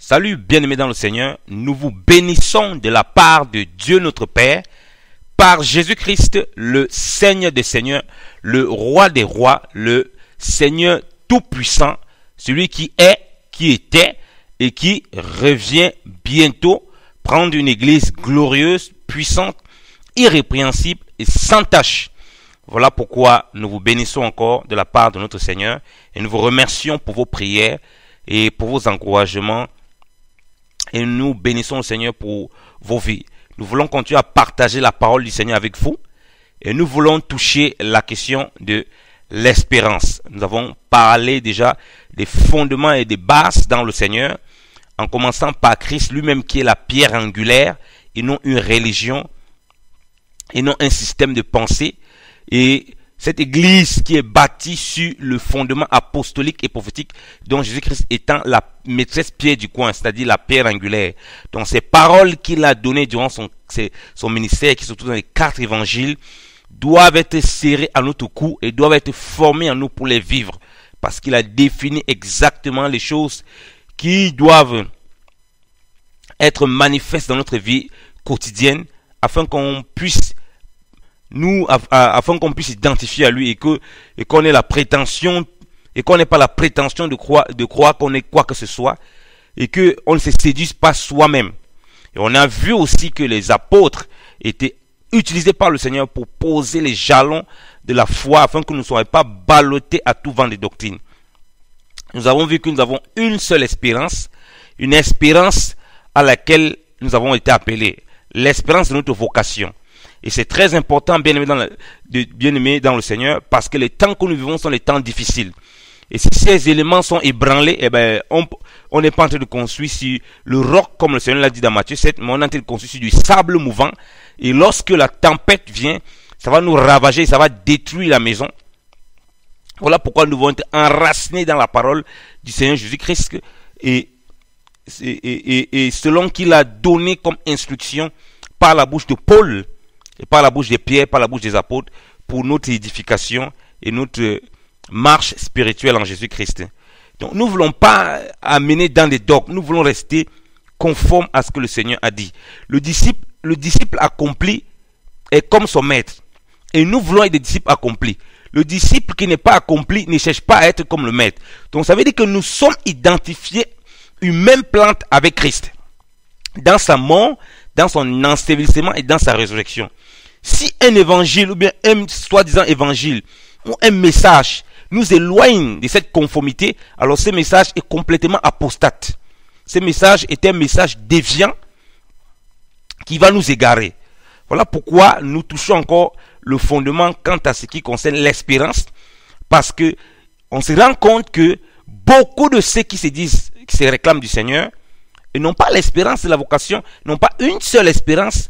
Salut bien-aimés dans le Seigneur, nous vous bénissons de la part de Dieu notre Père, par Jésus-Christ, le Seigneur des Seigneurs, le Roi des Rois, le Seigneur Tout-Puissant, celui qui est, qui était et qui revient bientôt prendre une église glorieuse, puissante, irrépréhensible et sans tache. Voilà pourquoi nous vous bénissons encore de la part de notre Seigneur et nous vous remercions pour vos prières et pour vos encouragements. Et nous bénissons le Seigneur pour vos vies. Nous voulons continuer à partager la parole du Seigneur avec vous. Et nous voulons toucher la question de l'espérance. Nous avons parlé déjà des fondements et des bases dans le Seigneur. En commençant par Christ lui-même qui est la pierre angulaire. Et non une religion. Et non un système de pensée. Et cette église qui est bâtie sur le fondement apostolique et prophétique dont Jésus-Christ étant la maîtresse pierre du coin, c'est-à-dire la pierre angulaire. Donc ces paroles qu'il a données durant son ministère, qui se trouvent dans les 4 évangiles, doivent être serrées à notre cou et doivent être formées en nous pour les vivre. Parce qu'il a défini exactement les choses qui doivent être manifestes dans notre vie quotidienne afin qu'on puisse afin qu'on puisse identifier à lui et qu'on ait la prétention et qu'on n'ait pas la prétention de croire qu'on est quoi que ce soit et qu'on ne se séduise pas soi-même. Et on a vu aussi que les apôtres étaient utilisés par le Seigneur pour poser les jalons de la foi afin que nous ne soyons pas ballottés à tout vent de doctrine. Nous avons vu que nous avons une seule espérance, une espérance à laquelle nous avons été appelés, l'espérance de notre vocation. Et c'est très important, bien-aimés dans le Seigneur, parce que les temps que nous vivons sont les temps difficiles. Et si ces éléments sont ébranlés, on n'est pas en train de construire sur le roc, comme le Seigneur l'a dit dans Matthieu 7, mais on est en train de construire sur du sable mouvant. Et lorsque la tempête vient, ça va nous ravager, ça va détruire la maison. Voilà pourquoi nous devons être enracinés dans la parole du Seigneur Jésus-Christ et selon qu'il a donné comme instruction par la bouche de Paul, et par la bouche des pierres, par la bouche des apôtres, pour notre édification et notre marche spirituelle en Jésus-Christ. Donc nous ne voulons pas amener dans des dogmes, nous voulons rester conformes à ce que le Seigneur a dit. Le disciple accompli est comme son maître. Et nous voulons être des disciples accomplis. Le disciple qui n'est pas accompli ne cherche pas à être comme le maître. Donc ça veut dire que nous sommes identifiés une même plante avec Christ. Dans sa mort, dans son ensevelissement et dans sa résurrection. Si un évangile ou bien un soi-disant évangile ou un message nous éloigne de cette conformité, alors ce message est complètement apostate. Ce message est un message déviant qui va nous égarer. Voilà pourquoi nous touchons encore le fondement quant à ce qui concerne l'espérance, parce que on se rend compte que beaucoup de ceux qui se disent, qui se réclament du Seigneur, et n'ont pas l'espérance de la vocation, n'ont pas une seule espérance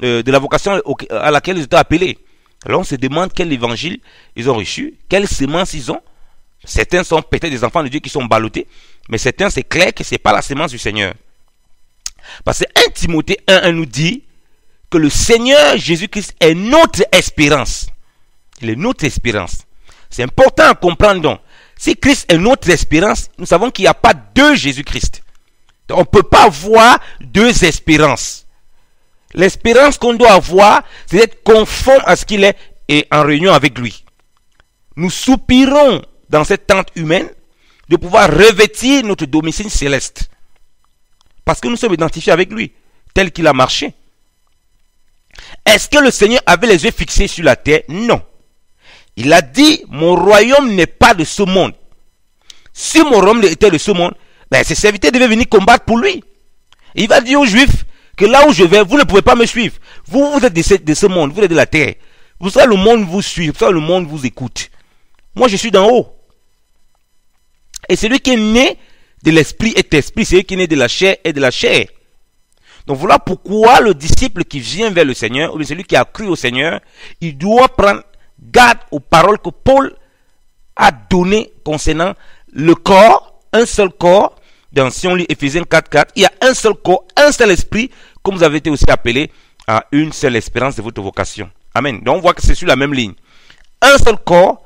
de la vocation à laquelle ils étaient appelés. Alors on se demande quel évangile ils ont reçu, quelle semence ils ont. Certains sont peut-être des enfants de Dieu qui sont ballottés, mais certains c'est clair que ce n'est pas la semence du Seigneur. Parce que 1 Timothée 1:1 nous dit que le Seigneur Jésus-Christ est notre espérance. Il est notre espérance. C'est important à comprendre donc. Si Christ est notre espérance, nous savons qu'il n'y a pas deux Jésus-Christ. On ne peut pas avoir deux espérances. L'espérance qu'on doit avoir, c'est d'être conforme à ce qu'il est et en réunion avec lui. Nous soupirons dans cette tente humaine de pouvoir revêtir notre domicile céleste. Parce que nous sommes identifiés avec lui, tel qu'il a marché. Est-ce que le Seigneur avait les yeux fixés sur la terre? Non. Il a dit, mon royaume n'est pas de ce monde. Si mon royaume était de ce monde, ses serviteurs devaient venir combattre pour lui. Et il va dire aux Juifs que là où je vais, vous ne pouvez pas me suivre. Vous êtes de ce monde, vous êtes de la terre. Pour ça, le monde vous suit, pour ça, le monde vous écoute. Moi, je suis d'en haut. Et celui qui est né de l'esprit est esprit, celui qui est né de la chair est de la chair. Donc voilà pourquoi le disciple qui vient vers le Seigneur, ou celui qui a cru au Seigneur, il doit prendre garde aux paroles que Paul a données concernant le corps, un seul corps. Dans, si on lit Éphésiens 4:4, il y a un seul corps, un seul esprit, comme vous avez été aussi appelés à une seule espérance de votre vocation. Amen. Donc on voit que c'est sur la même ligne. Un seul corps,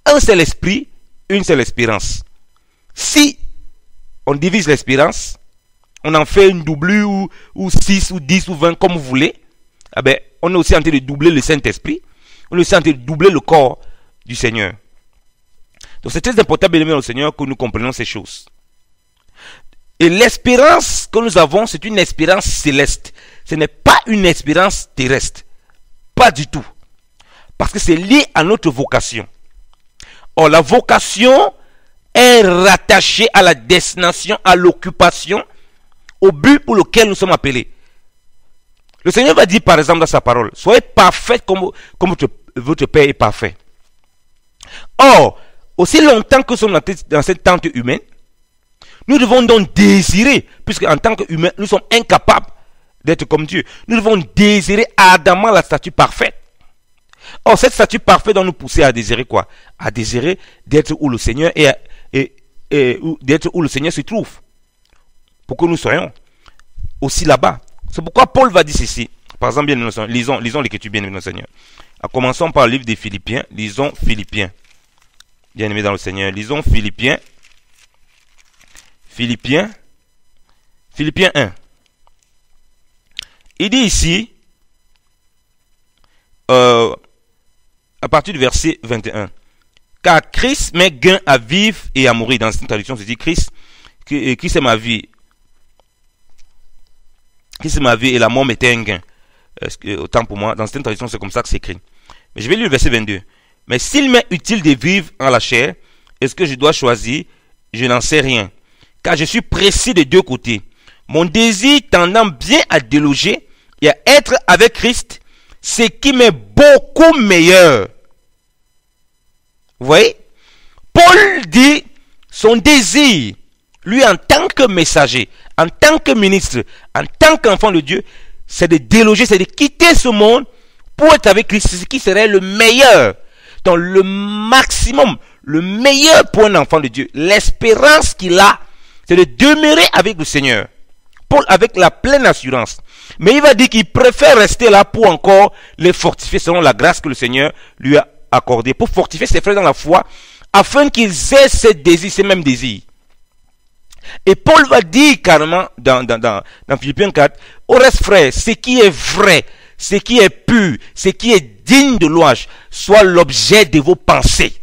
un seul esprit, une seule espérance. Si on divise l'espérance, on en fait une doublure ou 6 ou 10 ou 20 comme vous voulez. Ah ben, on est aussi en train de doubler le Saint-Esprit. On est aussi en train de doubler le corps du Seigneur. Donc c'est très important, bien aimé au Seigneur, que nous comprenions ces choses. Et l'espérance que nous avons, c'est une espérance céleste. Ce n'est pas une espérance terrestre. Pas du tout. Parce que c'est lié à notre vocation. Or, la vocation est rattachée à la destination, à l'occupation, au but pour lequel nous sommes appelés. Le Seigneur va dire par exemple dans sa parole, soyez parfaits comme votre Père est parfait. Or, aussi longtemps que nous sommes dans cette tente humaine, nous devons donc désirer, puisque en tant qu'humains, nous sommes incapables d'être comme Dieu. Nous devons désirer ardemment la statue parfaite. Or, cette statue parfaite doit nous pousser à désirer quoi? À désirer d'être où le Seigneur d'être où le Seigneur se trouve. Pour que nous soyons aussi là-bas. C'est pourquoi Paul va dire ceci. Par exemple, bien aimé, lisons l'écriture, bien aimé dans le Seigneur. Commençons par le livre des Philippiens. Lisons Philippiens. Bien aimé dans le Seigneur. Lisons Philippiens. Philippiens 1. Il dit ici, à partir du verset 21, car Christ m'est gain à vivre et à mourir. Dans cette traduction, c'est dit Christ est ma vie. Christ est ma vie et la mort m'était un gain. Autant pour moi, dans cette traduction, c'est comme ça que c'est écrit. Mais je vais lire le verset 22. Mais s'il m'est utile de vivre en la chair, est-ce que je dois choisir? Je n'en sais rien. Car je suis pressé des deux côtés. Mon désir tendant bien à déloger et à être avec Christ, ce qui m'est beaucoup meilleur. Vous voyez? Paul dit son désir, lui en tant que messager, en tant que ministre, en tant qu'enfant de Dieu, c'est de déloger, c'est de quitter ce monde pour être avec Christ, ce qui serait le meilleur. Donc le maximum, le meilleur pour un enfant de Dieu, l'espérance qu'il a, c'est de demeurer avec le Seigneur. Paul avec la pleine assurance. Mais il va dire qu'il préfère rester là pour encore les fortifier selon la grâce que le Seigneur lui a accordée. Pour fortifier ses frères dans la foi, afin qu'ils aient ces désirs, ces mêmes désirs. Et Paul va dire carrément dans Philippiens 4, au reste frères, ce qui est vrai, ce qui est pur, ce qui est digne de louange, soit l'objet de vos pensées.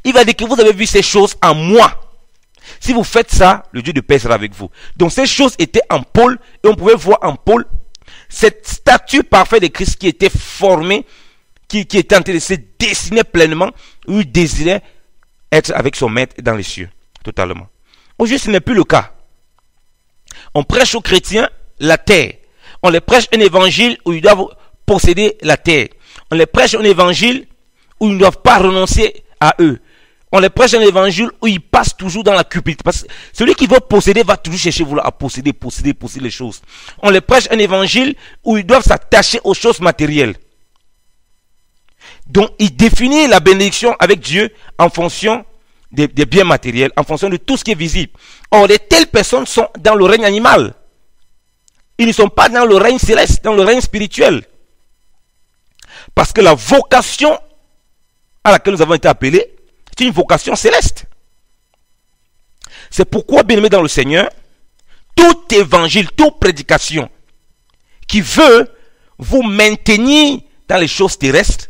Il va dire que vous avez vu ces choses en moi. Si vous faites ça, le Dieu de paix sera avec vous. Donc ces choses étaient en Paul, et on pouvait voir en Paul cette statue parfaite de Christ qui était formée, qui était en train de se dessiner pleinement, où il désirait être avec son maître dans les cieux, totalement. Aujourd'hui, ce n'est plus le cas. On prêche aux chrétiens la terre. On les prêche un évangile où ils doivent posséder la terre. On les prêche un évangile où ils ne doivent pas renoncer à eux. On les prêche un évangile où ils passent toujours dans la cupidité. Parce que celui qui veut posséder va toujours chercher à posséder les choses. On les prêche un évangile où ils doivent s'attacher aux choses matérielles. Donc, il définit la bénédiction avec Dieu en fonction des biens matériels, en fonction de tout ce qui est visible. Or, de telles personnes sont dans le règne animal. Ils ne sont pas dans le règne céleste, dans le règne spirituel. Parce que la vocation à laquelle nous avons été appelés, c'est une vocation céleste. C'est pourquoi, bien-aimés dans le Seigneur, tout évangile, toute prédication qui veut vous maintenir dans les choses terrestres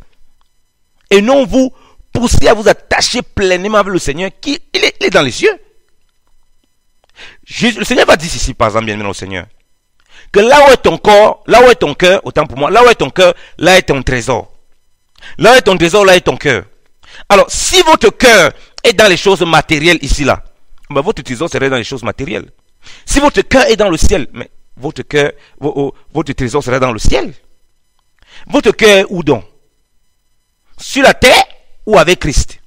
et non vous pousser à vous attacher pleinement avec le Seigneur, il est dans les cieux. Le Seigneur va dire ici, par exemple, bien-aimés dans le Seigneur, que là où est ton corps, là où est ton cœur, autant pour moi, là où est ton cœur, là est ton trésor. Là où est ton trésor, là est ton cœur. Alors, si votre cœur est dans les choses matérielles ici, là, ben votre trésor serait dans les choses matérielles. Si votre cœur est dans le ciel, mais votre trésor serait dans le ciel. Votre cœur est où donc? Sur la terre ou avec Christ?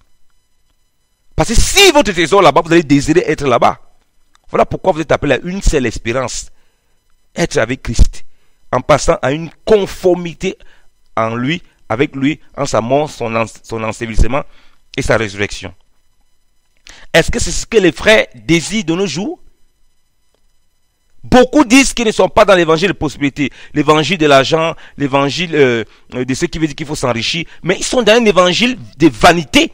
Parce que si votre trésor là-bas, vous allez désirer être là-bas. Voilà pourquoi vous êtes appelé à une seule espérance. Être avec Christ. En passant à une conformité en lui, avec lui, en sa mort, son ensevelissement et sa résurrection. Est-ce que c'est ce que les frères désirent de nos jours? Beaucoup disent qu'ils ne sont pas dans l'évangile de possibilité, l'évangile de l'argent, l'évangile de ce qui veut dire qu'il faut s'enrichir, mais ils sont dans un évangile de vanité,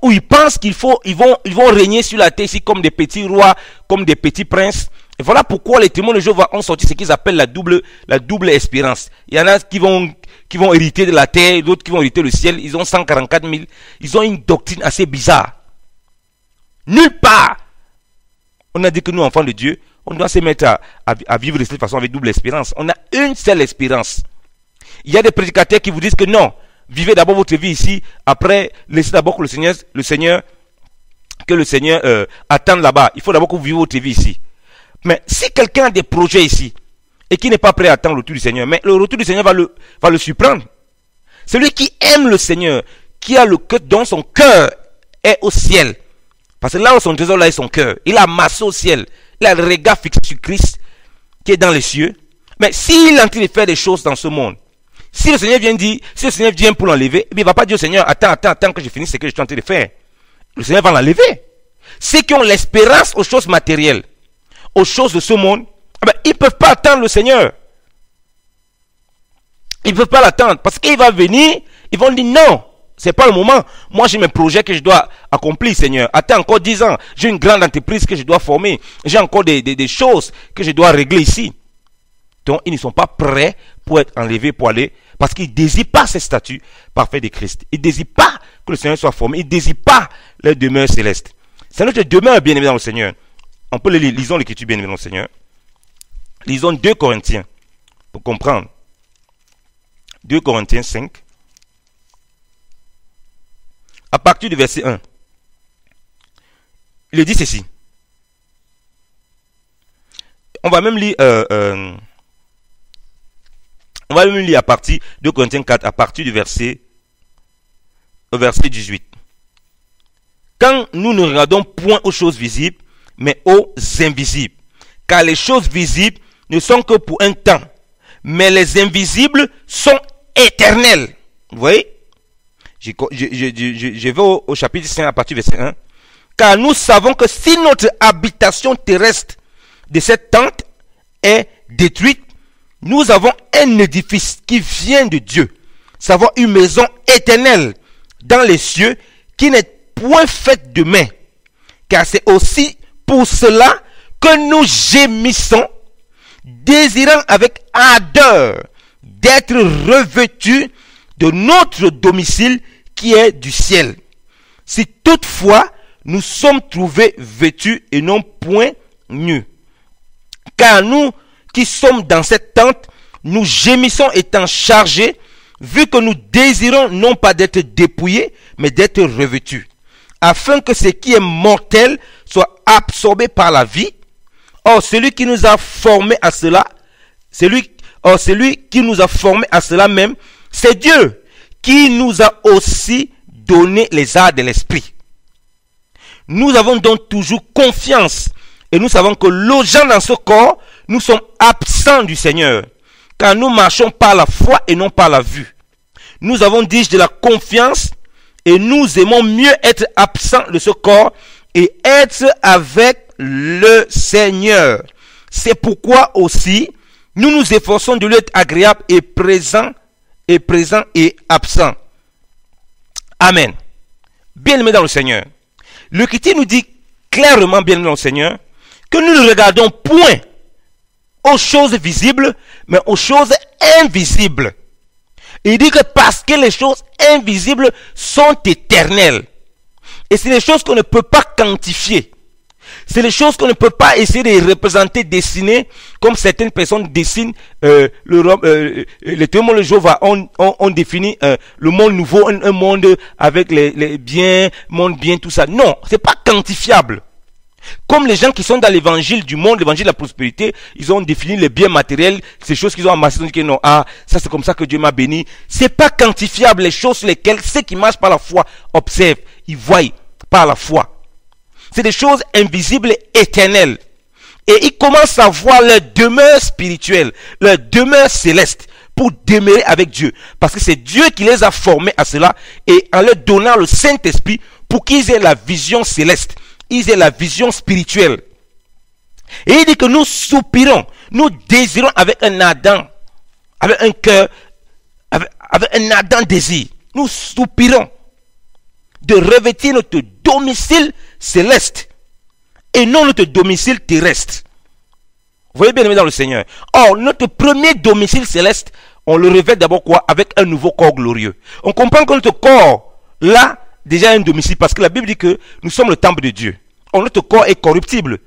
où ils pensent ils vont régner sur la terre ici comme des petits rois, comme des petits princes. Et voilà pourquoi les témoins de Jéhovah ont sorti ce qu'ils appellent la double espérance. Il y en a qui vont hériter de la terre, d'autres qui vont hériter le ciel. Ils ont 144 000. Ils ont une doctrine assez bizarre. Nulle part on a dit que nous, enfants de Dieu, on doit se mettre à vivre de cette façon avec double espérance. On a une seule espérance. Il y a des prédicateurs qui vous disent que non, vivez d'abord votre vie ici, après laissez d'abord que le Seigneur attende là-bas. Il faut d'abord que vous viviez votre vie ici. Mais si quelqu'un a des projets ici et qui n'est pas prêt à attendre le retour du Seigneur, mais le retour du Seigneur va le surprendre. Celui qui aime le Seigneur, qui a le cœur dont son cœur est au ciel. Parce que là où son trésor là est son cœur, il a amassé au ciel, il a le regard fixé sur Christ qui est dans les cieux. Mais s'il est en train de faire des choses dans ce monde, si le Seigneur vient pour l'enlever, il ne va pas dire au Seigneur, attends que je finisse ce que je suis en train de faire. Le Seigneur va l'enlever. Ceux qui ont l'espérance aux choses matérielles, aux choses de ce monde, ils ne peuvent pas attendre le Seigneur. Ils ne peuvent pas l'attendre parce qu'il va venir, ils vont dire non, ce n'est pas le moment. Moi j'ai mes projets que je dois accomplir, Seigneur. Attends encore 10 ans, j'ai une grande entreprise que je dois former, j'ai encore des choses que je dois régler ici. Donc ils ne sont pas prêts pour être enlevés, pour aller, parce qu'ils ne désirent pas ces statuts parfaits de Christ. Ils ne désirent pas que le Seigneur soit formé, ils ne désirent pas leur demeure céleste. C'est notre demeure bien-aimé dans le Seigneur. On peut le lire, lisons l'écriture bien-aimé dans le Seigneur. Lisons 2 Corinthiens pour comprendre. 2 Corinthiens 5. À partir du verset 1. Il dit ceci. On va même lire à partir de Corinthiens 4, à partir du verset 18. Quand nous ne regardons point aux choses visibles, mais aux invisibles. Car les choses visibles ne sont que pour un temps, mais les invisibles sont éternels. Vous voyez? Je vais au chapitre 5 à partir du verset 1. Car nous savons que si notre habitation terrestre de cette tente est détruite, nous avons un édifice qui vient de Dieu, savoir une maison éternelle dans les cieux qui n'est point faite de main. Car c'est aussi pour cela que nous gémissons, désirant avec ardeur d'être revêtus de notre domicile qui est du ciel. Si toutefois nous sommes trouvés vêtus et non point nus. Car nous qui sommes dans cette tente, nous gémissons étant chargés, vu que nous désirons non pas d'être dépouillés, mais d'être revêtus, afin que ce qui est mortel soit absorbé par la vie. Or, celui qui nous a formés à cela, celui qui nous a formés à cela même, c'est Dieu qui nous a aussi donné les arts de l'esprit. Nous avons donc toujours confiance et nous savons que logeant dans ce corps, nous sommes absents du Seigneur, car nous marchons par la foi et non par la vue. Nous avons, dis-je, de la confiance et nous aimons mieux être absents de ce corps et être avec le Seigneur. C'est pourquoi aussi nous nous efforçons de lui être agréable et présent et absent. Amen. Bien-aimés dans le Seigneur, l'Écriture nous dit clairement, bien-aimés dans le Seigneur, que nous ne regardons point aux choses visibles, mais aux choses invisibles. Il dit que parce que les choses invisibles sont éternelles. Et c'est des choses qu'on ne peut pas quantifier. C'est des choses qu'on ne peut pas essayer de représenter, dessiner, comme certaines personnes dessinent les témoins de Jéhovah ont défini le monde nouveau, un monde avec les biens, monde bien, tout ça. Non, c'est pas quantifiable. Comme les gens qui sont dans l'évangile du monde, l'évangile de la prospérité, ils ont défini les biens matériels, ces choses qu'ils ont amassées, ils ont dit que non, ça c'est comme ça que Dieu m'a béni. C'est pas quantifiable les choses sur lesquelles ceux qui marchent par la foi observent, ils voient par la foi. C'est des choses invisibles et éternelles. Et ils commencent à voir leur demeure spirituelle, leur demeure céleste, pour demeurer avec Dieu. Parce que c'est Dieu qui les a formés à cela, et en leur donnant le Saint-Esprit, pour qu'ils aient la vision céleste, ils aient la vision spirituelle. Et il dit que nous soupirons, nous désirons avec un ardent, avec un cœur, avec un ardent désir. Nous soupirons, de revêtir notre domicile céleste et non notre domicile terrestre. Vous voyez bien aimé dans le Seigneur. Or, notre premier domicile céleste, on le revêt d'abord quoi? Avec un nouveau corps glorieux. On comprend que notre corps, là, déjà un domicile, parce que la Bible dit que nous sommes le temple de Dieu. Or, notre corps est corruptible.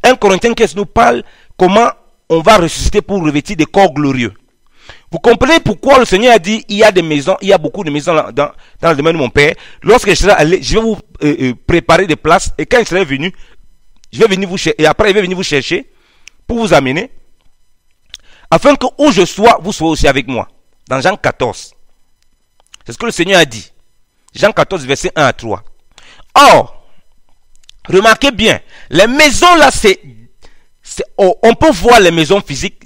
1 Corinthiens 15 nous parle comment on va ressusciter pour revêtir des corps glorieux. Vous comprenez pourquoi le Seigneur a dit, il y a des maisons, il y a beaucoup de maisons dans le domaine de mon Père. Lorsque je serai allé, je vais vous préparer des places, et quand je serai venu, je vais venir vous chercher, et après je vais venir vous chercher, pour vous amener, afin que où je sois, vous soyez aussi avec moi. Dans Jean 14. C'est ce que le Seigneur a dit. Jean 14, verset 1 à 3. Or, remarquez bien, les maisons là, on peut voir les maisons physiques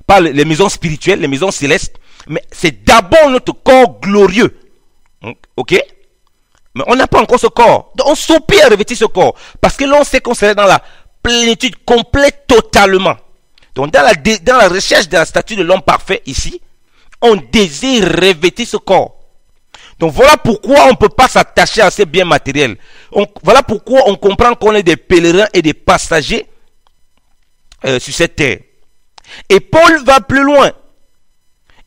par les maisons spirituelles, les maisons célestes, mais c'est d'abord notre corps glorieux. Ok? Mais on n'a pas encore ce corps. Donc on soupire à revêtir ce corps. Parce que l'on sait qu'on serait dans la plénitude complète totalement. Donc dans la recherche de la statue de l'homme parfait ici, on désire revêtir ce corps. Donc voilà pourquoi on ne peut pas s'attacher à ces biens matériels. Voilà pourquoi on comprend qu'on est des pèlerins et des passagers sur cette terre. Et Paul va plus loin.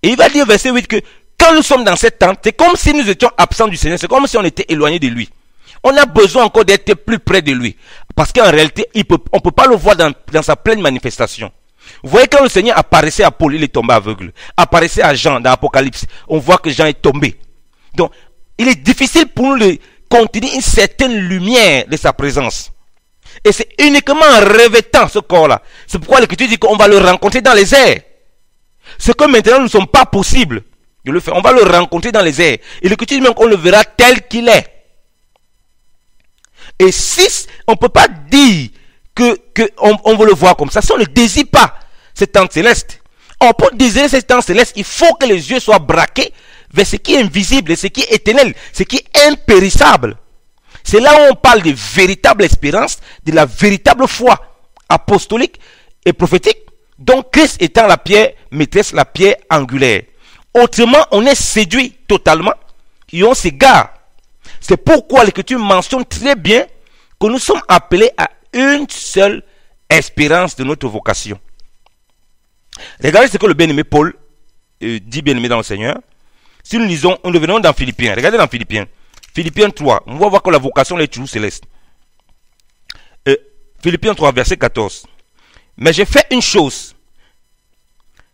Et il va dire verset 8 que quand nous sommes dans cette tente, c'est comme si nous étions absents du Seigneur. C'est comme si on était éloignés de lui. On a besoin encore d'être plus près de lui. Parce qu'en réalité, on ne peut pas le voir dans sa pleine manifestation. Vous voyez, quand le Seigneur apparaissait à Paul, il est tombé aveugle. Apparaissait à Jean dans l'Apocalypse, on voit que Jean est tombé. Donc, il est difficile pour nous de contenir une certaine lumière de sa présence. Et c'est uniquement en revêtant ce corps-là. C'est pourquoi l'Écriture dit qu'on va le rencontrer dans les airs. Ce que maintenant nous ne sommes pas possible de le faire. On va le rencontrer dans les airs. Et l'Écriture dit même qu'on le verra tel qu'il est. Et si on ne peut pas dire qu'on veut le voir comme ça, si on ne désire pas cette tente céleste, pour désirer cette tente céleste, il faut que les yeux soient braqués vers ce qui est invisible, ce qui est éternel, ce qui est impérissable. C'est là où on parle de véritable espérance, de la véritable foi apostolique et prophétique, dont Christ étant la pierre maîtresse, la pierre angulaire. Autrement, on est séduit totalement et on s'égare. C'est pourquoi l'Écriture mentionne très bien que nous sommes appelés à une seule espérance de notre vocation. Regardez ce que le bien-aimé Paul dit, bien-aimé dans le Seigneur. Si nous lisons, nous revenons dans Philippiens. Regardez dans Philippiens. Philippiens 3. On va voir que la vocation est toujours céleste. Philippiens 3, verset 14. Mais j'ai fait une chose.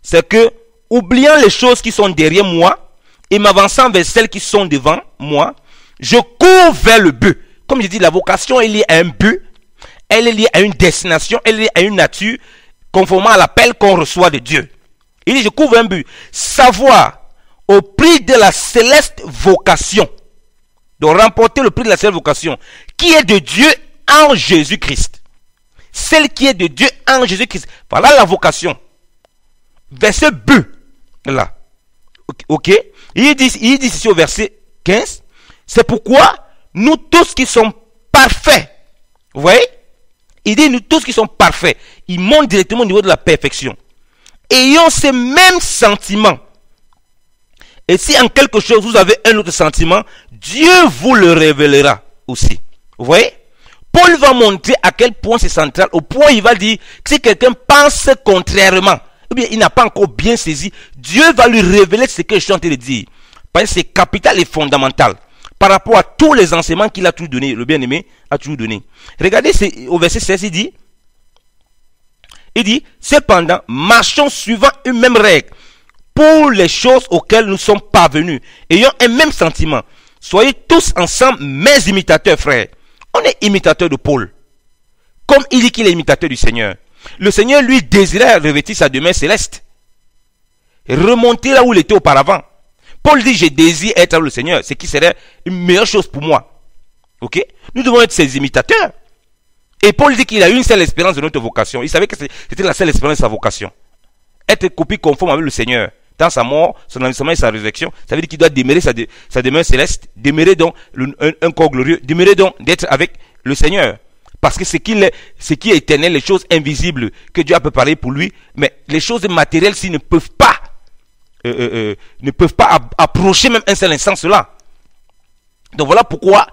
C'est que, oubliant les choses qui sont derrière moi et m'avançant vers celles qui sont devant moi, je cours vers le but. Comme je dis, la vocation est liée à un but. Elle est liée à une destination. Elle est liée à une nature conformément à l'appel qu'on reçoit de Dieu. Il dit, je cours vers un but. Savoir au prix de la céleste vocation. De remporter le prix de la céleste vocation. Qui est de Dieu en Jésus-Christ. Celle qui est de Dieu en Jésus-Christ. Voilà la vocation. Verset but. Là. Ok. Il dit ici au verset 15. C'est pourquoi nous tous qui sommes parfaits. Vous voyez? Il dit nous tous qui sommes parfaits. Il monte directement au niveau de la perfection. Ayons ces mêmes sentiments. Et si en quelque chose vous avez un autre sentiment, Dieu vous le révélera aussi. Vous voyez? Paul va montrer à quel point c'est central. Au point où il va dire que si quelqu'un pense contrairement, ou bien il n'a pas encore bien saisi, Dieu va lui révéler ce que je suis en train de dire. Parce que c'est capital et fondamental. Par rapport à tous les enseignements qu'il a toujours donné, le bien-aimé a toujours donné. Regardez au verset 16, il dit, cependant, marchons suivant une même règle pour les choses auxquelles nous sommes parvenus, ayant un même sentiment. Soyez tous ensemble mes imitateurs, frères. On est imitateurs de Paul. Comme il dit qu'il est imitateur du Seigneur. Le Seigneur, lui, désirait revêtir sa demeure céleste. Et remonter là où il était auparavant. Paul dit, je désire être avec le Seigneur, ce qui serait une meilleure chose pour moi. Ok? Nous devons être ses imitateurs. Et Paul dit qu'il a une seule espérance de notre vocation. Il savait que c'était la seule espérance de sa vocation. Être copie conforme avec le Seigneur. Dans sa mort, son enlèvement et sa résurrection. Ça veut dire qu'il doit demeurer sa demeure céleste. Demeurer donc un corps glorieux. Demeurer donc d'être avec le Seigneur. Parce que ce qui est éternel, les choses invisibles que Dieu a préparées pour lui. Mais les choses matérielles, s'ils ne peuvent pas approcher même un seul instant cela. Donc voilà pourquoi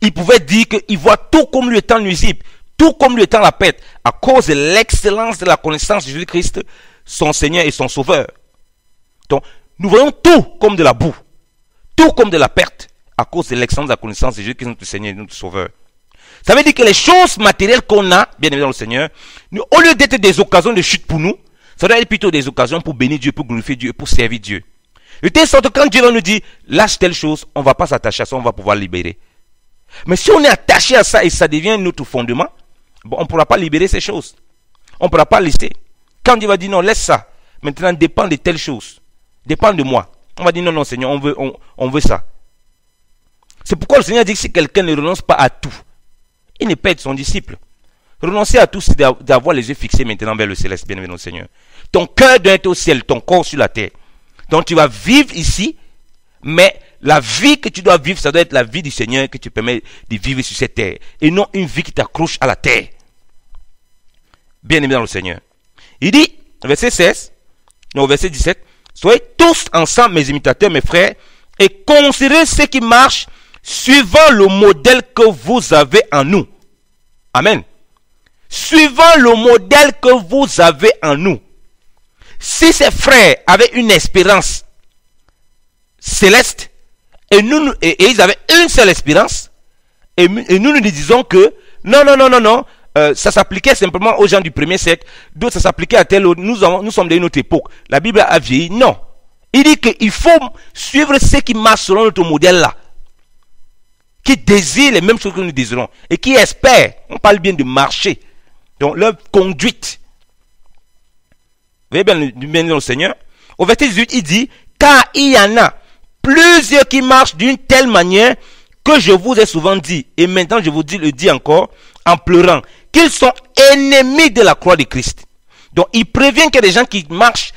il pouvait dire qu'il voit tout comme lui étant nuisible, tout comme lui étant la perte, à cause de l'excellence de la connaissance de Jésus-Christ, son Seigneur et son Sauveur. Donc, nous voyons tout comme de la boue, tout comme de la perte, à cause de l'excellence de la connaissance de Jésus-Christ, notre Seigneur et notre Sauveur. Ça veut dire que les choses matérielles qu'on a, bien évidemment le Seigneur, au lieu d'être des occasions de chute pour nous, ça doit être plutôt des occasions pour bénir Dieu, pour glorifier Dieu, pour servir Dieu. De telle sorte que quand Dieu va nous dire, lâche telle chose, on ne va pas s'attacher à ça, on va pouvoir libérer. Mais si on est attaché à ça et ça devient notre fondement, bon, on ne pourra pas libérer ces choses. On ne pourra pas laisser. Quand Dieu va dire non, laisse ça. Maintenant, dépend de telle chose. Dépend de moi. On va dire non, non, Seigneur, on veut ça. C'est pourquoi le Seigneur dit que si quelqu'un ne renonce pas à tout, il n'est pas être son disciple. Renoncer à tout, c'est d'avoir les yeux fixés maintenant vers le céleste, bien évidemment, Seigneur. Ton cœur doit être au ciel, ton corps sur la terre. Donc tu vas vivre ici, mais la vie que tu dois vivre, ça doit être la vie du Seigneur que tu permets de vivre sur cette terre. Et non une vie qui t'accroche à la terre. Bien aimé dans le Seigneur. Il dit, verset 16, non, verset 17, soyez tous ensemble mes imitateurs, mes frères, et considérez ce qui marche suivant le modèle que vous avez en nous. Amen. Suivant le modèle que vous avez en nous. Si ces frères avaient une espérance céleste, et ils avaient une seule espérance, et nous disons que non, ça s'appliquait simplement aux gens du premier siècle, d'autres ça s'appliquait à tel autre, nous sommes d'une autre époque, la Bible a vieilli, non. Il dit qu'il faut suivre ce qui marche selon notre modèle là, qui désire les mêmes choses que nous désirons, et qui espère, on parle bien de marcher, donc leur conduite. Vous voyez bien le Seigneur. Au verset 18, il dit, car il y en a plusieurs qui marchent d'une telle manière que je vous ai souvent dit, et maintenant je vous le dis encore, en pleurant, qu'ils sont ennemis de la croix de Christ. Donc il prévient qu'il y a des gens qui marchent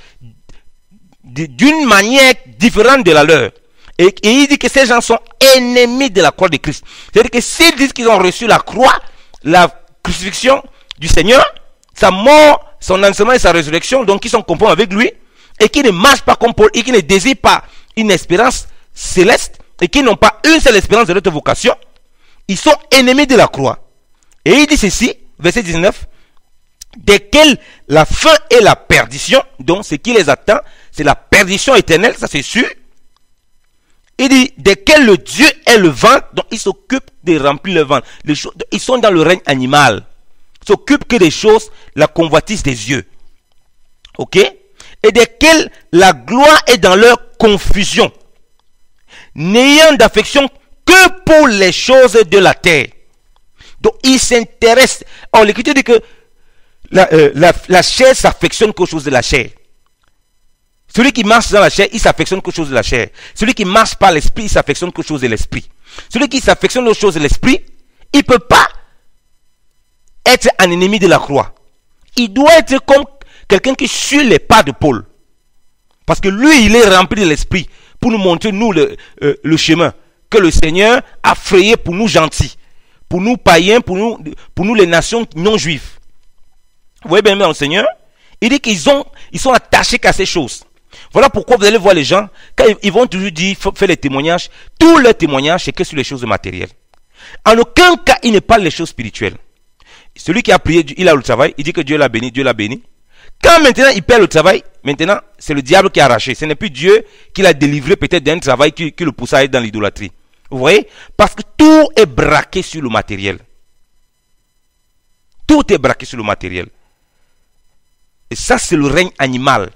d'une manière différente de la leur. Et il dit que ces gens sont ennemis de la croix de Christ. C'est-à-dire que s'ils disent qu'ils ont reçu la croix, la crucifixion du Seigneur, sa mort, son enseignement et sa résurrection, donc ils sont conformes avec lui, et qui ne marchent pas comme Paul, et qui ne désirent pas une espérance céleste, et qui n'ont pas une seule espérance de notre vocation, ils sont ennemis de la croix. Et il dit ceci, verset 19, desquels la fin et la perdition, donc ce qui les attend, c'est la perdition éternelle, ça c'est sûr. Il dit, desquels le Dieu est le ventre, donc ils s'occupent de remplir le ventre. Ils sont dans le règne animal. Ils s'occupent que des choses, la convoitise des yeux. Ok? Et desquels la gloire est dans leur confusion, n'ayant d'affection que pour les choses de la terre. Donc ils s'intéressent. Or l'Écriture dit que la chair s'affectionne qu'aux choses de la chair. Celui qui marche dans la chair, il s'affectionne qu'aux choses de la chair. Celui qui marche par l'esprit, il s'affectionne qu'aux choses de l'esprit. Celui qui s'affectionne aux choses de l'esprit, il ne peut pas être un ennemi de la croix. Il doit être comme quelqu'un qui suit les pas de Paul. Parce que lui, il est rempli de l'esprit pour nous montrer, nous, le chemin que le Seigneur a frayé pour nous gentils, pour nous païens, pour nous les nations non juives. Vous voyez bien le Seigneur? Il dit qu'ils sont attachés qu'à ces choses. Voilà pourquoi vous allez voir les gens, quand ils vont toujours dire, faire les témoignages, tous leurs témoignages, c'est que sur les choses matérielles. En aucun cas, ils ne parlent des choses spirituelles. Celui qui a prié, il a le travail, il dit que Dieu l'a béni, Dieu l'a béni. Quand maintenant il perd le travail, maintenant c'est le diable qui a arraché. Ce n'est plus Dieu qui l'a délivré peut-être d'un travail qui le pousse à être dans l'idolâtrie. Vous voyez? Parce que tout est braqué sur le matériel. Tout est braqué sur le matériel. Et ça, c'est le règne animal.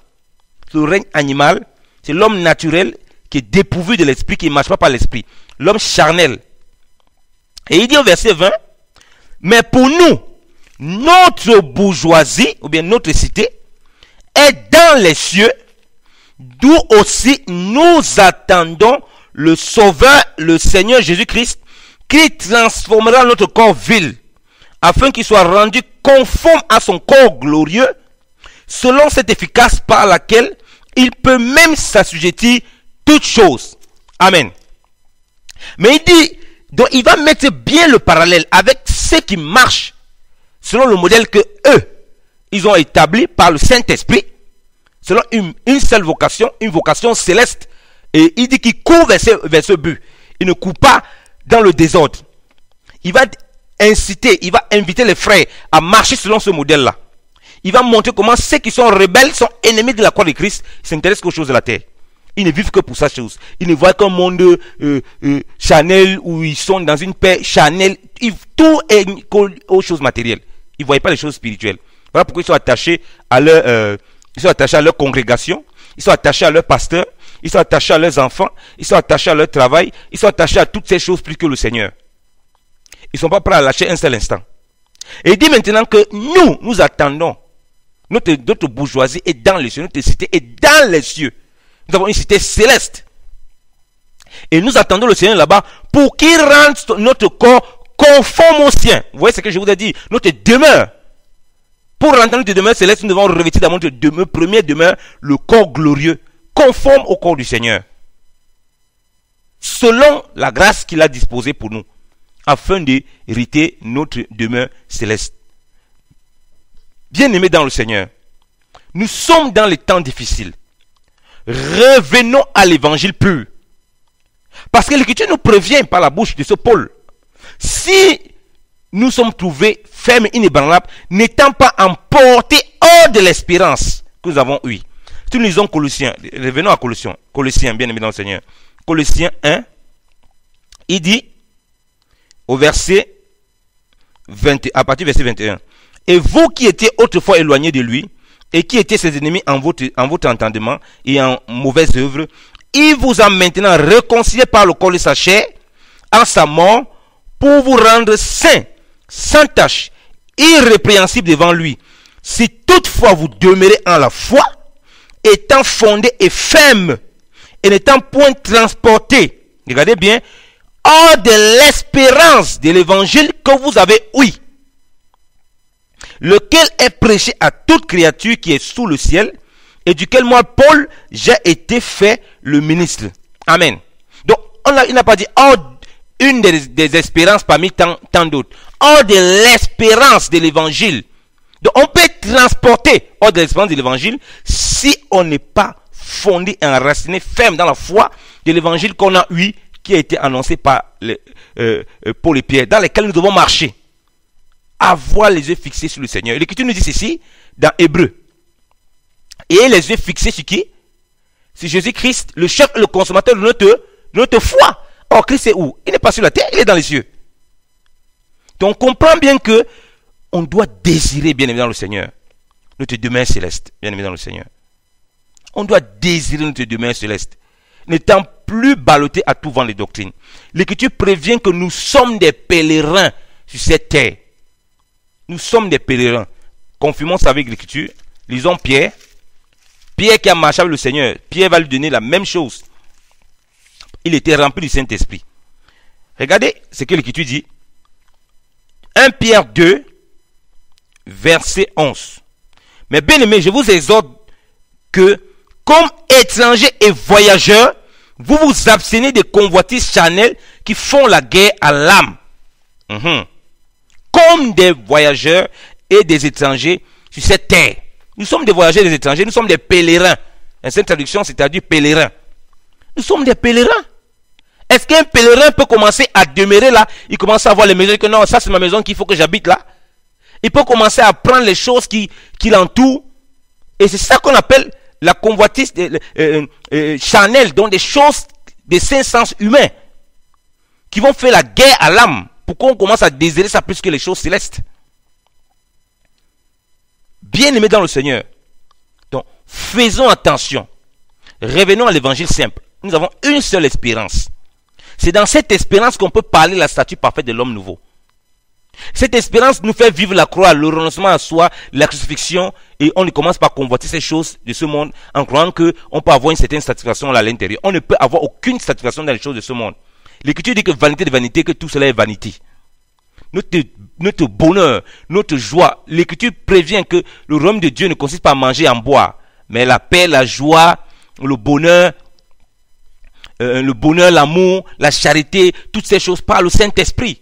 Le règne animal, c'est l'homme naturel qui est dépourvu de l'esprit, qui ne marche pas par l'esprit. L'homme charnel. Et il dit au verset 20, mais pour nous, notre bourgeoisie, ou bien notre cité, est dans les cieux, d'où aussi nous attendons le Sauveur, le Seigneur Jésus-Christ, qui transformera notre corps vil, afin qu'il soit rendu conforme à son corps glorieux, selon cette efficace par laquelle il peut même s'assujettir toutes choses. Amen. Mais il dit, donc il va mettre bien le parallèle avec ceux qui marchent selon le modèle que eux, ils ont établi par le Saint-Esprit, selon une seule vocation, une vocation céleste. Et il dit qu'il court vers ce but. Il ne court pas dans le désordre. Il va inciter, il va inviter les frères à marcher selon ce modèle-là. Il va montrer comment ceux qui sont rebelles sont ennemis de la croix de Christ, ils s'intéressent qu'aux choses de la terre. Ils ne vivent que pour sa chose. Ils ne voient qu'un monde Chanel où ils sont dans une paix Chanel. Tout est aux choses matérielles. Ils ne voient pas les choses spirituelles. Voilà pourquoi ils sont attachés à leur congrégation. Ils sont attachés à leur pasteur. Ils sont attachés à leurs enfants. Ils sont attachés à leur travail. Ils sont attachés à toutes ces choses plus que le Seigneur. Ils ne sont pas prêts à lâcher un seul instant. Et il dit maintenant que nous attendons. Notre bourgeoisie est dans les cieux. Notre cité est dans les cieux. Nous avons une cité céleste. Et nous attendons le Seigneur là-bas pour qu'il rende notre corps conforme au sien. Vous voyez ce que je vous ai dit? Notre demeure. Pour rentrer notre demeure céleste, nous devons revêtir dans notre première demeure le corps glorieux, conforme au corps du Seigneur. Selon la grâce qu'il a disposée pour nous, afin d'hériter notre demeure céleste. Bien-aimés dans le Seigneur, nous sommes dans les temps difficiles. Revenons à l'évangile pur. Parce que l'Écriture nous prévient par la bouche de ce Paul. Si nous sommes trouvés fermes et inébranlables, n'étant pas emportés hors de l'espérance que nous avons eue. Si nous lisons Colossiens, revenons à Colossiens, bien aimés dans le Seigneur. Colossiens 1, il dit, au verset 20, à partir du verset 21, et vous qui étiez autrefois éloignés de lui, et qui étaient ses ennemis en votre entendement et en mauvaises œuvres, il vous a maintenant réconcilié par le corps de sa chair, en sa mort, pour vous rendre saints, sans tache, irrépréhensibles devant lui. Si toutefois vous demeurez en la foi, étant fondés et fermes, et n'étant point transportés, regardez bien, hors de l'espérance de l'évangile que vous avez ouï, lequel est prêché à toute créature qui est sous le ciel, et duquel moi, Paul, j'ai été fait le ministre. Amen. Donc, il n'a pas dit hors une des espérances parmi tant d'autres, hors de l'espérance de l'évangile. Donc, on peut être transporté hors de l'espérance de l'évangile si on n'est pas fondé et enraciné ferme dans la foi de l'évangile qu'on a eu, qui a été annoncé par Paul et Pierre, dans lesquels nous devons marcher. Avoir les yeux fixés sur le Seigneur. L'Écriture nous dit ceci dans Hébreux. Et les yeux fixés sur qui? Sur Jésus-Christ, le chef et le consommateur de notre foi. Or, Christ est où? Il n'est pas sur la terre, il est dans les cieux. Donc, on comprend bien que on doit désirer, bien aimé dans le Seigneur, notre demeure céleste, bien aimé dans le Seigneur. On doit désirer notre demeure céleste, n'étant plus ballotté à tout vent de doctrine. L'Écriture prévient que nous sommes des pèlerins sur cette terre. Nous sommes des pèlerins. Confirmons ça avec l'Écriture. Lisons Pierre. Pierre qui a marché avec le Seigneur. Pierre va lui donner la même chose. Il était rempli du Saint-Esprit. Regardez ce que l'Écriture dit. 1 Pierre 2, verset 11. Mais bien aimé, je vous exhorte que, comme étrangers et voyageurs, vous vous abstenez des convoitises charnelles qui font la guerre à l'âme. Comme des voyageurs et des étrangers sur cette terre. Nous sommes des voyageurs et des étrangers, nous sommes des pèlerins. Cette traduction, c'est-à-dire pèlerins. Nous sommes des pèlerins. Est-ce qu'un pèlerin peut commencer à demeurer là? Il commence à voir les maisons, que non, ça c'est ma maison qu'il faut que j'habite là. Il peut commencer à prendre les choses qui l'entourent. Et c'est ça qu'on appelle la convoitise charnelle, donc des choses, des cinq sens humains, qui vont faire la guerre à l'âme. Pourquoi on commence à désirer ça plus que les choses célestes? Bien aimés dans le Seigneur. Donc, faisons attention. Revenons à l'évangile simple. Nous avons une seule espérance. C'est dans cette espérance qu'on peut parler de la statue parfaite de l'homme nouveau. Cette espérance nous fait vivre la croix, le renoncement à soi, la crucifixion, et on ne commence pas à convoiter ces choses de ce monde en croyant qu'on peut avoir une certaine satisfaction à l'intérieur. On ne peut avoir aucune satisfaction dans les choses de ce monde. L'Écriture dit que vanité de vanité, que tout cela est vanité. Notre bonheur, notre joie, l'Écriture prévient que le royaume de Dieu ne consiste pas à manger et à boire, mais la paix, la joie, le bonheur, l'amour, la charité, toutes ces choses par le Saint-Esprit.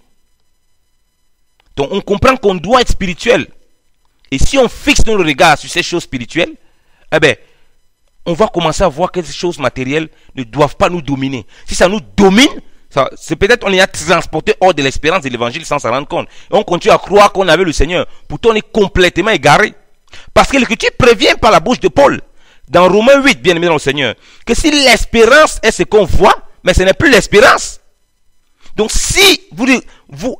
Donc on comprend qu'on doit être spirituel. Et si on fixe nos regards sur ces choses spirituelles, eh bien, on va commencer à voir que ces choses matérielles ne doivent pas nous dominer. Si ça nous domine, C'est peut-être on est transporté hors de l'espérance de l'évangile sans s'en rendre compte. Et on continue à croire qu'on avait le Seigneur. Pourtant, on est complètement égaré. Parce que l'Écriture prévient par la bouche de Paul, dans Romains 8, bien aimé dans le Seigneur, que si l'espérance est ce qu'on voit, mais ce n'est plus l'espérance. Donc si vous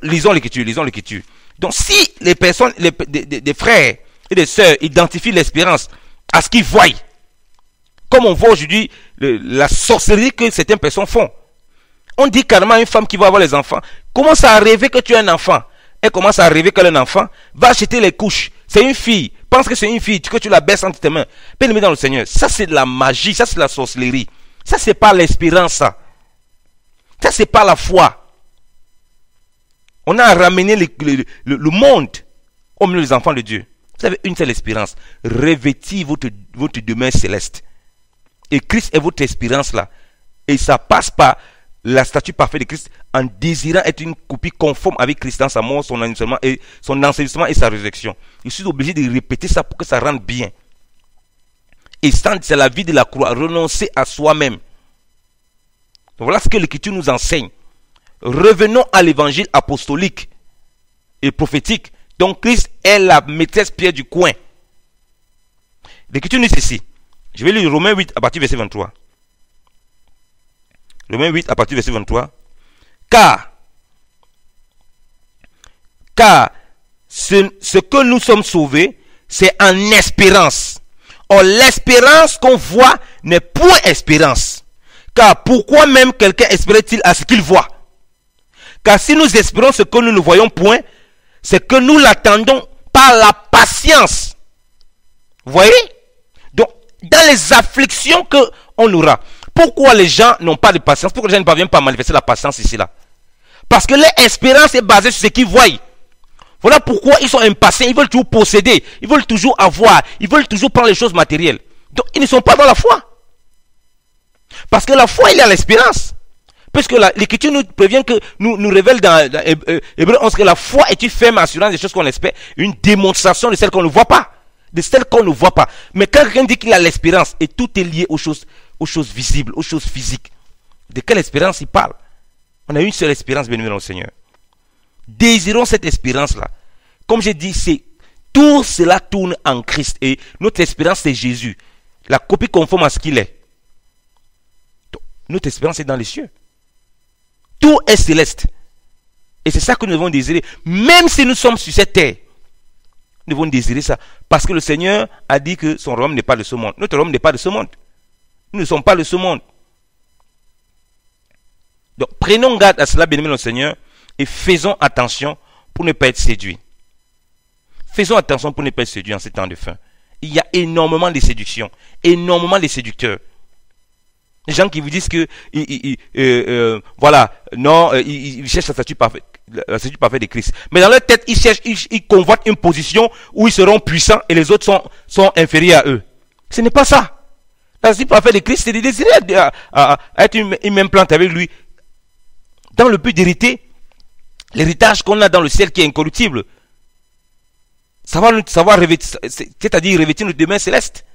lisons l'Écriture, donc si les personnes, des frères et des sœurs identifient l'espérance à ce qu'ils voient, comme on voit aujourd'hui la sorcellerie que certaines personnes font. On dit carrément à une femme qui va avoir les enfants, commence à rêver que tu es un enfant. Elle commence à rêver qu'elle est un enfant, va acheter les couches. C'est une fille, pense que c'est une fille, que tu la baisses entre tes mains. Bien-aimé dans le Seigneur, ça c'est de la magie, ça c'est de la sorcellerie. Ça c'est pas l'espérance, ça. Ça c'est pas la foi. On a ramené le monde au milieu des enfants de Dieu. Vous avez une seule espérance. Revêtir votre demeure céleste. Et Christ est votre espérance là. Et ça passe par la statue parfaite de Christ en désirant être une copie conforme avec Christ dans sa mort, son enseignement et sa résurrection. Je suis obligé de répéter ça pour que ça rende bien. Et c'est la vie de la croix, renoncer à soi-même. Voilà ce que l'Écriture nous enseigne. Revenons à l'évangile apostolique et prophétique. Donc Christ est la maîtresse pierre du coin. L'Écriture nous dit ceci. Je vais lire Romains 8 à partir du verset 23. Romains 8 à partir du verset 23. Car ce que nous sommes sauvés, c'est en espérance. Or, l'espérance qu'on voit n'est point espérance. Car pourquoi même quelqu'un espérait-il à ce qu'il voit? Car si nous espérons ce que nous ne voyons point, c'est que nous l'attendons par la patience. Vous voyez? Donc, dans les afflictions qu'on aura, pourquoi les gens n'ont pas de patience? Pourquoi les gens ne parviennent pas à manifester la patience ici là? Parce que leur espérance est basée sur ce qu'ils voient. Voilà pourquoi ils sont impatients, ils veulent toujours posséder, ils veulent toujours avoir, ils veulent toujours prendre les choses matérielles. Donc ils ne sont pas dans la foi. Parce que la foi, il y a l'espérance. Puisque l'Écriture nous prévient que nous révèle dans Hébreux 11 que la foi est une ferme assurance des choses qu'on espère, une démonstration de celles qu'on ne voit pas. De celles qu'on ne voit pas. Mais quand quelqu'un dit qu'il a l'espérance, et tout est lié aux choses visibles, aux choses physiques. De quelle espérance il parle? On a une seule espérance, bien-aimé dans le Seigneur. Désirons cette espérance-là. Comme j'ai dit, tout cela tourne en Christ. Et notre espérance, c'est Jésus. La copie conforme à ce qu'il est. Donc, notre espérance est dans les cieux. Tout est céleste. Et c'est ça que nous devons désirer. Même si nous sommes sur cette terre, nous devons désirer ça. Parce que le Seigneur a dit que son royaume n'est pas de ce monde. Notre royaume n'est pas de ce monde. Nous ne sommes pas de ce monde. Donc, prenons garde à cela, bien-aimé dans le Seigneur, et faisons attention pour ne pas être séduits. Faisons attention pour ne pas être séduits en ces temps de fin. Il y a énormément de séductions, énormément de séducteurs. Les gens qui vous disent que, ils cherchent la statue parfaite de Christ. Mais dans leur tête, ils convoitent une position où ils seront puissants et les autres sont inférieurs à eux. Ce n'est pas ça. La statue parfaite de Christ, c'est de désirer être une même plante avec lui, dans le but d'hériter l'héritage qu'on a dans le ciel qui est incorruptible. Savoir revêtir, c'est-à-dire revêtir notre demeure céleste.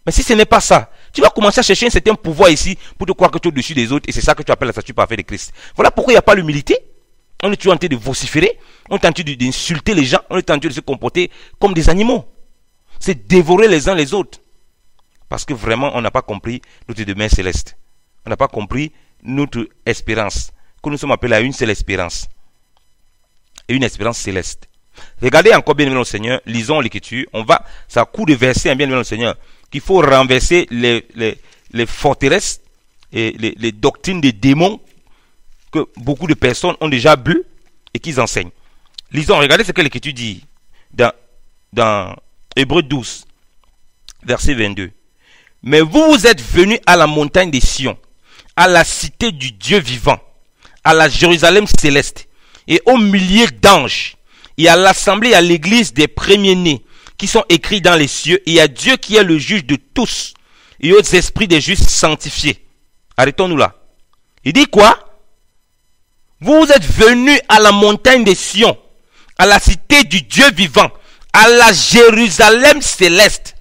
Mais si ce n'est pas ça, tu vas commencer à chercher un certain pouvoir ici pour te croire que tu es au-dessus des autres et c'est ça que tu appelles la statue parfaite de Christ. Voilà pourquoi il n'y a pas l'humilité. On est toujours en train de vociférer, on est en train d'insulter les gens, on est en train de se comporter comme des animaux. C'est dévorer les uns les autres. Parce que vraiment, on n'a pas compris notre demeure céleste. On n'a pas compris notre espérance. Que nous sommes appelés à une seule espérance. Et une espérance céleste. Regardez encore, bien aimé dans le Seigneur, lisons l'Écriture. C'est à coup de versets, bien aimé dans le Seigneur, qu'il faut renverser les forteresses et les doctrines des démons que beaucoup de personnes ont déjà bu et qu'ils enseignent. Lisons, regardez ce que l'Écriture dit dans Hébreux 12, verset 22. Mais vous êtes venus à la montagne des Sion, à la cité du Dieu vivant, à la Jérusalem céleste, et aux milliers d'anges, et à l'assemblée, à l'église des premiers-nés, qui sont écrits dans les cieux, et à Dieu qui est le juge de tous, et aux esprits des justes sanctifiés. Arrêtons-nous là. Il dit quoi? Vous êtes venus à la montagne des Sion, à la cité du Dieu vivant, à la Jérusalem céleste.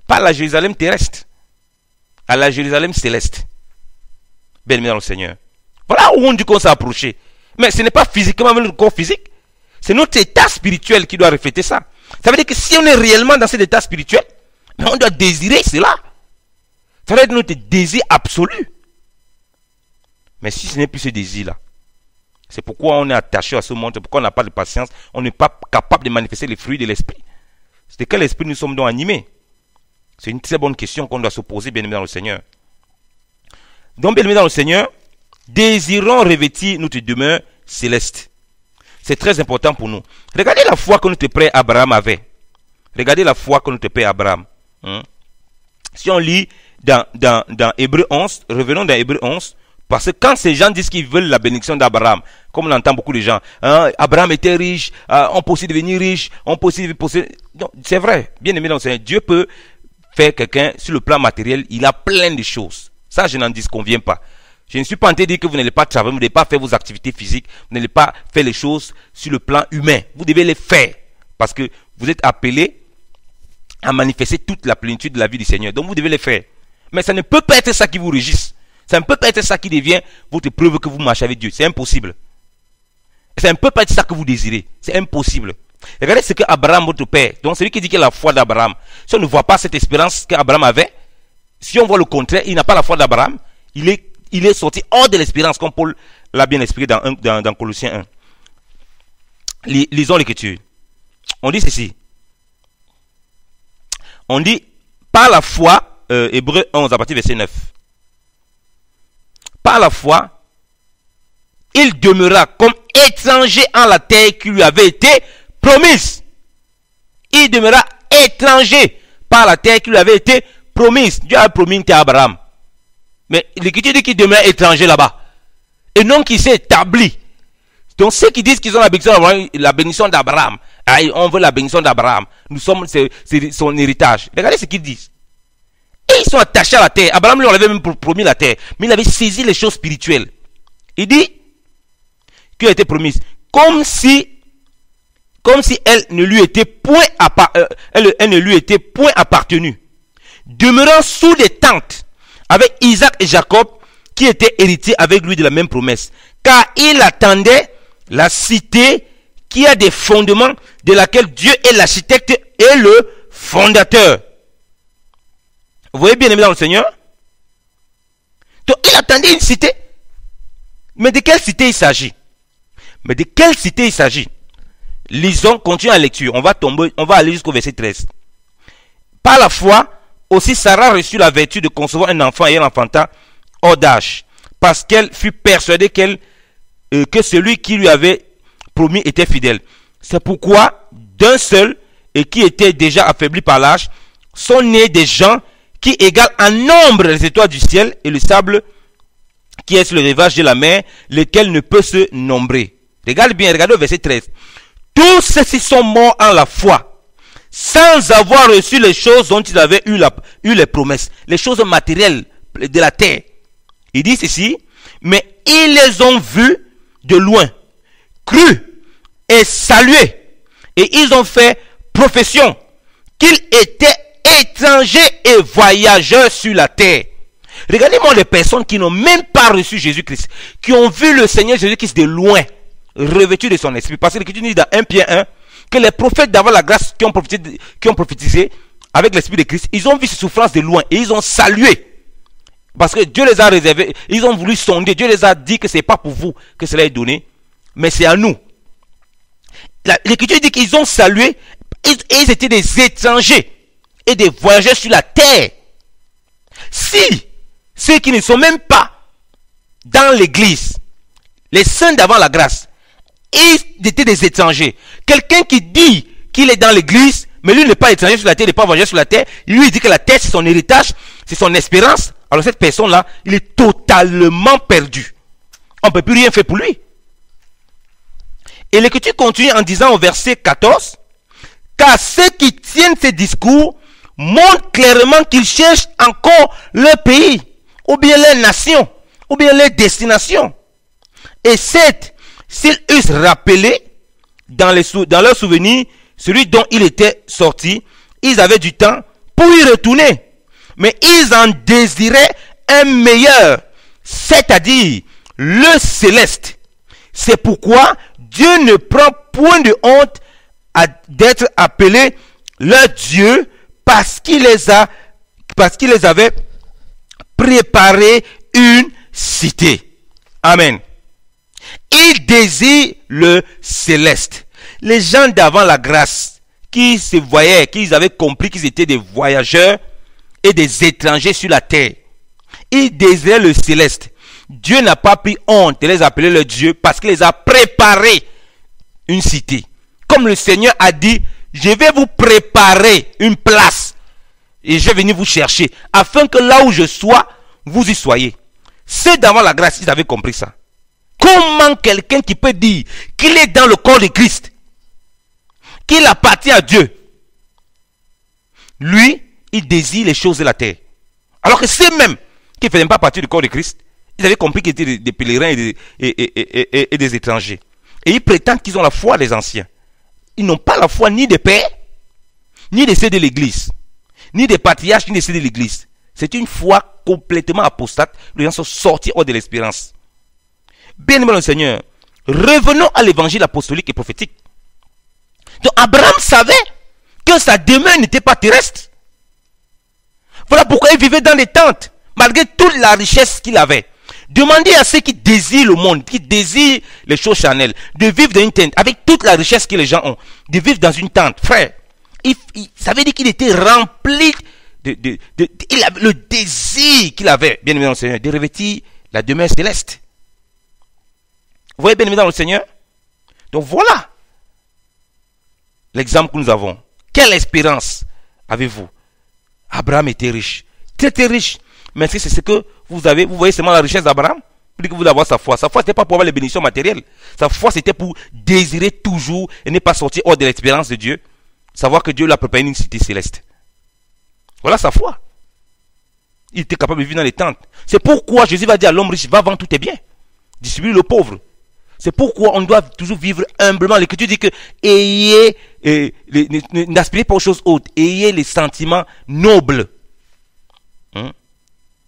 Pas à la Jérusalem terrestre, à la Jérusalem céleste. bien-aimés dans le Seigneur. Voilà où on dit qu'on s'est approché. Mais ce n'est pas physiquement avec notre corps physique. C'est notre état spirituel qui doit refléter ça. Ça veut dire que si on est réellement dans cet état spirituel, mais on doit désirer cela. Ça doit être notre désir absolu. Mais si ce n'est plus ce désir-là, c'est pourquoi on est attaché à ce monde, c'est pourquoi on n'a pas de patience, on n'est pas capable de manifester les fruits de l'esprit. C'est de quel esprit nous sommes donc animés? C'est une très bonne question qu'on doit se poser, bien-aimés dans le Seigneur. Donc, bien-aimés dans le Seigneur, désirons revêtir notre demeure céleste. C'est très important pour nous. Regardez la foi que notre père Abraham avait. Regardez la foi que notre père Abraham. Si on lit dans Hébreux 11, revenons dans Hébreux 11, parce que quand ces gens disent qu'ils veulent la bénédiction d'Abraham, comme on entend beaucoup de gens, Abraham était riche, on peut aussi devenir riche, on peut aussi posséder. C'est vrai, bien aimé dans le Seigneur, Dieu peut faire quelqu'un sur le plan matériel, il a plein de choses. Ça, je n'en disconviens pas. Je ne suis pas en train de dire que vous n'allez pas travailler, vous n'allez pas faire vos activités physiques, vous n'allez pas faire les choses sur le plan humain. Vous devez les faire parce que vous êtes appelés à manifester toute la plénitude de la vie du Seigneur. Donc vous devez les faire. Mais ça ne peut pas être ça qui vous régisse. Ça ne peut pas être ça qui devient votre preuve que vous marchez avec Dieu. C'est impossible. Ça ne peut pas être ça que vous désirez. C'est impossible. Regardez ce que Abraham, votre père, donc celui qui dit qu'il a la foi d'Abraham, si on ne voit pas cette espérance qu'Abraham avait, si on voit le contraire, il n'a pas la foi d'Abraham, il est sorti hors de l'espérance, comme Paul l'a bien expliqué dans Colossiens 1. Lisons l'écriture. On dit ceci. On dit, par la foi, Hébreux 11, à partir du verset 9. Par la foi, il demeura comme étranger en la terre qui lui avait été promise. Il demeura étranger par la terre qui lui avait été promise. Dieu a promis une terre à Abraham. Mais l'Écriture dit qu'il demeure étranger là-bas. Et non qu'il s'est établi. Donc ceux qui disent qu'ils ont la bénédiction d'Abraham, on veut la bénédiction d'Abraham, nous sommes son héritage. Regardez ce qu'ils disent. Et ils sont attachés à la terre. Abraham lui avait même promis la terre. Mais il avait saisi les choses spirituelles. Il dit qu'il a été promise. Comme si elle ne lui était point appartenue. Demeurant sous des tentes avec Isaac et Jacob qui étaient héritiers avec lui de la même promesse. Car il attendait la cité qui a des fondements de laquelle Dieu est l'architecte et le fondateur. Vous voyez bien aimé dans le Seigneur? Donc il attendait une cité. Mais de quelle cité il s'agit? Mais de quelle cité il s'agit? Lisons, continuons la lecture. On va aller jusqu'au verset 13. Par la foi, aussi Sarah reçut la vertu de concevoir un enfant et elle enfanta hors d'âge, parce qu'elle fut persuadée que celui qui lui avait promis était fidèle. C'est pourquoi d'un seul et qui était déjà affaibli par l'âge sont nés des gens qui égalent en nombre les étoiles du ciel et le sable qui est sur le rivage de la mer, lequel ne peut se nombrer. Regarde bien, regardez au verset 13. Tous ceux-ci sont morts en la foi, sans avoir reçu les choses dont ils avaient eu les promesses, les choses matérielles de la terre. Il dit ceci, mais ils les ont vus de loin, crus et salués, et ils ont fait profession qu'ils étaient étrangers et voyageurs sur la terre. Regardez-moi les personnes qui n'ont même pas reçu Jésus-Christ, qui ont vu le Seigneur Jésus-Christ de loin, revêtu de son esprit. Parce que l'Écriture dit dans 1 Pierre 1 que les prophètes d'avant la grâce qui ont prophétisé avec l'esprit de Christ, ils ont vu ses souffrances de loin et ils ont salué. Parce que Dieu les a réservés, ils ont voulu sonder, Dieu les a dit que ce n'est pas pour vous que cela est donné, mais c'est à nous. L'Écriture dit qu'ils ont salué, ils étaient des étrangers et des voyageurs sur la terre. Si ceux qui ne sont même pas dans l'église, les saints d'avant la grâce, ils étaient des étrangers. Quelqu'un qui dit qu'il est dans l'église, mais lui n'est pas étranger sur la terre, il n'est pas voyageur sur la terre, lui il dit que la terre c'est son héritage, c'est son espérance, alors cette personne-là, il est totalement perdu. On ne peut plus rien faire pour lui. Et l'Écriture continue en disant au verset 14, car ceux qui tiennent ces discours montrent clairement qu'ils cherchent encore leur pays, ou bien leur nation, ou bien leur destination. Et s'ils eussent rappelé dans leur souvenir celui dont il était sorti, ils avaient du temps pour y retourner. Mais ils en désiraient un meilleur, c'est-à-dire le céleste. C'est pourquoi Dieu ne prend point de honte d'être appelé leur Dieu parce qu'il les avait préparé une cité. Amen. Il désire le céleste. Les gens d'avant la grâce, qui se voyaient, qui avaient compris qu'ils étaient des voyageurs et des étrangers sur la terre, ils désiraient le céleste. Dieu n'a pas pris honte de les appeler leur Dieu parce qu'il les a préparé une cité. Comme le Seigneur a dit, je vais vous préparer une place et je vais venir vous chercher afin que là où je sois, vous y soyez. Ceux d'avant la grâce, ils avaient compris ça. Comment quelqu'un qui peut dire qu'il est dans le corps de Christ, qu'il appartient à Dieu, lui, il désire les choses de la terre. Alors que ceux-mêmes qui ne faisaient pas partie du corps de Christ, ils avaient compris qu'ils étaient des pèlerins et des étrangers. Et ils prétendent qu'ils ont la foi des anciens. Ils n'ont pas la foi ni des pères, ni des ceux de l'église, ni des patriarches, ni des ceux de l'église. C'est une foi complètement apostate. Les gens sont sortis hors de l'espérance. Bien-aimé dans le Seigneur, revenons à l'évangile apostolique et prophétique. Donc Abraham savait que sa demeure n'était pas terrestre. Voilà pourquoi il vivait dans des tentes, malgré toute la richesse qu'il avait. Demandez à ceux qui désirent le monde, qui désirent les choses charnelles, de vivre dans une tente, avec toute la richesse que les gens ont, de vivre dans une tente. Frère, ça veut dire qu'il était rempli il avait le désir qu'il avait, bien aimé dans le Seigneur, de revêtir la demeure céleste. Vous voyez, bien aimé dans le Seigneur? Donc voilà l'exemple que nous avons. Quelle espérance avez-vous? Abraham était riche, très très riche. Mais c'est ce que vous avez, vous voyez seulement la richesse d'Abraham. Vous dites que vous voulez avoir sa foi. Sa foi, ce n'était pas pour avoir les bénédictions matérielles. Sa foi, c'était pour désirer toujours et ne pas sortir hors de l'expérience de Dieu. Savoir que Dieu l'a préparé une cité céleste. Voilà sa foi. Il était capable de vivre dans les tentes. C'est pourquoi Jésus va dire à l'homme riche, va vendre tous tes biens. Distribue le pauvre. C'est pourquoi on doit toujours vivre humblement. L'Écriture dit que n'aspirez pas aux choses hautes. Ayez les sentiments nobles.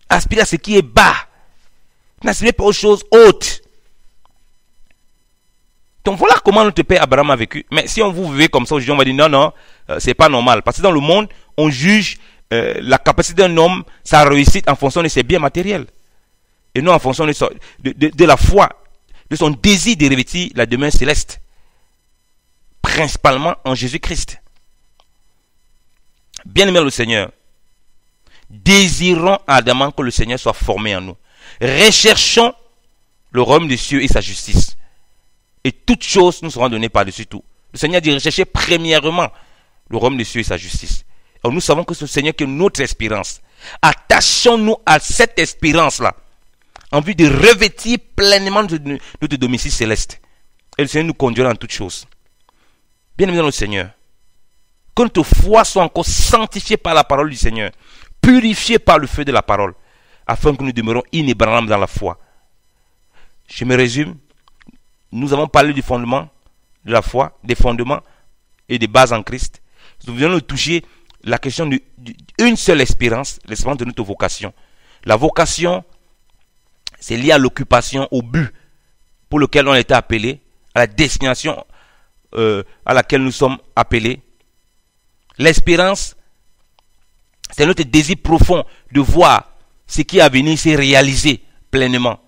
Aspirez à ce qui est bas. N'aspirez pas aux choses hautes. Donc voilà comment notre père Abraham a vécu. Mais si on vous vivez comme ça aujourd'hui, on va dire non, c'est pas normal. Parce que dans le monde, on juge la capacité d'un homme, sa réussite en fonction de ses biens matériels. Et non en fonction de la foi, de son désir de revêtir la demeure céleste. Principalement en Jésus-Christ. Bien-aimé le Seigneur, désirons ardemment que le Seigneur soit formé en nous. Recherchons le royaume des cieux et sa justice. Et toutes choses nous seront données par-dessus tout. Le Seigneur dit recherchez premièrement le royaume des cieux et sa justice. Alors nous savons que c'est le Seigneur qui est notre espérance. Attachons-nous à cette espérance-là, en vue de revêtir pleinement notre domicile céleste. Et le Seigneur nous conduira en toutes choses. Bien-aimé dans le Seigneur, que notre foi soit encore sanctifiée par la parole du Seigneur, purifiée par le feu de la parole, afin que nous demeurons inébranlables dans la foi. Je me résume. Nous avons parlé du fondement de la foi, des fondements et des bases en Christ. Nous venons de toucher la question d'une seule espérance, l'espérance de notre vocation. La vocation, c'est lié à l'occupation, au but pour lequel on a été appelé, à la destination à laquelle nous sommes appelés. L'espérance, c'est notre désir profond de voir ce qui est à venir se réaliser pleinement.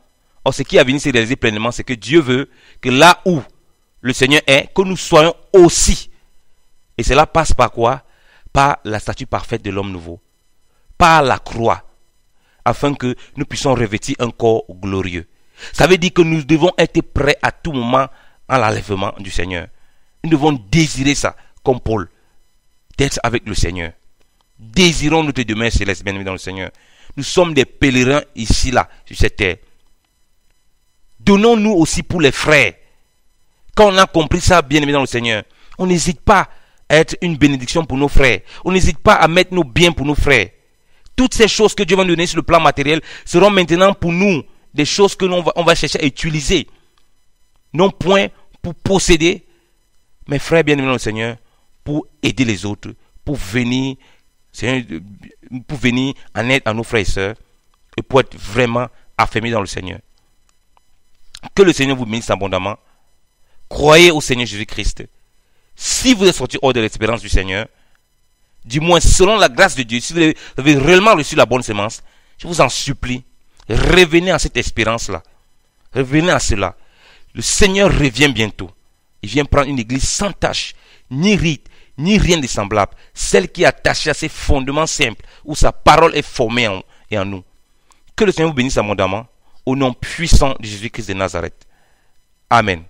Or, ce qui est à venir se réaliser pleinement, c'est que Dieu veut que là où le Seigneur est, que nous soyons aussi. Et cela passe par quoi? Par la statue parfaite de l'homme nouveau. Par la croix. Afin que nous puissions revêtir un corps glorieux. Ça veut dire que nous devons être prêts à tout moment à l'enlèvement du Seigneur. Nous devons désirer ça, comme Paul, d'être avec le Seigneur. Désirons notre demeure céleste, bien-aimés dans le Seigneur. Nous sommes des pèlerins ici, là, sur cette terre. Donnons-nous aussi pour les frères. Quand on a compris ça, bien-aimés dans le Seigneur, on n'hésite pas à être une bénédiction pour nos frères. On n'hésite pas à mettre nos biens pour nos frères. Toutes ces choses que Dieu va nous donner sur le plan matériel seront maintenant pour nous des choses que on va chercher à utiliser. Non point pour posséder, mais frères bien-aimés dans le Seigneur, pour aider les autres, pour venir en aide à nos frères et sœurs, et pour être vraiment affermis dans le Seigneur. Que le Seigneur vous bénisse abondamment. Croyez au Seigneur Jésus-Christ. Si vous êtes sorti hors de l'espérance du Seigneur, du moins selon la grâce de Dieu, si vous avez réellement reçu la bonne semence, je vous en supplie, revenez à cette espérance-là. Revenez à cela. Le Seigneur revient bientôt. Il vient prendre une église sans tache, ni rite, ni rien de semblable. Celle qui est attachée à ses fondements simples, où sa parole est formée en nous. Que le Seigneur vous bénisse abondamment, au nom puissant de Jésus-Christ de Nazareth. Amen.